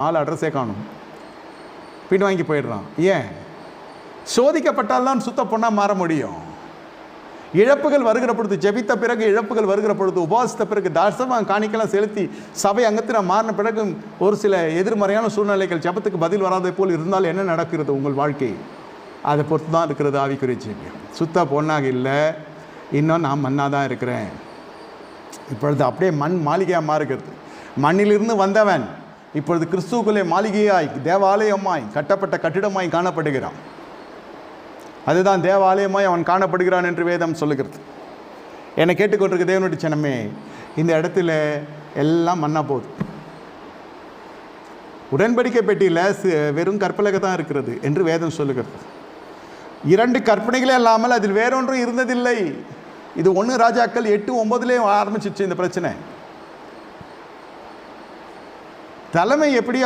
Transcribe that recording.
ஆள் அட்ரஸே காணும், பின் வாங்கி போயிடுறான். ஏன்? சோதிக்கப்பட்டால்தான் சுத்த பொண்ணாக மாற முடியும். இழப்புகள் வருகிற பொழுது, ஜெபித்த பிறகு இழப்புகள் வருகிற பொழுது, உபவாசித்த பிறகு, தாசமாக காணிக்கலாம் செலுத்தி சபை அங்கத்தில் மாறின பிறகு ஒரு சில எதிர்மறையான சூழ்நிலைகள், ஜெபத்துக்கு பதில் வராதை போல் இருந்தால் என்ன நடக்கிறது உங்கள் வாழ்க்கை? அதை பொறுத்து தான் இருக்கிறது ஆவிக்குரிய ஜீவியம். சுத்த பொண்ணாக இல்லை, இன்னும் நான் மண்ணாக தான் இருக்கிறேன். இப்பொழுது அப்படியே மண் மாளிகையாக மாறுகிறது. மண்ணிலிருந்து வந்தவன் இப்பொழுது கிறிஸ்துவுக்குள்ளே மாளிகையாய், தேவாலயமாய், கட்டப்பட்ட கட்டிடமாய் காணப்படுகிறான். அதுதான் தேவாலயமாய் அவன் காணப்படுகிறான் என்று வேதம் சொல்லுகிறது. என்னை கேட்டுக்கொண்டிருக்க தேவனுடைய ஜனமே, இந்த இடத்துல எல்லாம் மண்ணா போகுது. உடன்படிக்கை பெட்டியில் வெறும் கற்பலகை தான் இருக்கிறது என்று வேதம் சொல்லுகிறது. 2 கற்பனைகளே இல்லாமல் அதில் வேறொன்றும் இருந்ததில்லை. இது 1 ராஜாக்கள் 8:9 ஆரம்பிச்சிச்சு இந்த பிரச்சனை. தலைமை எப்படி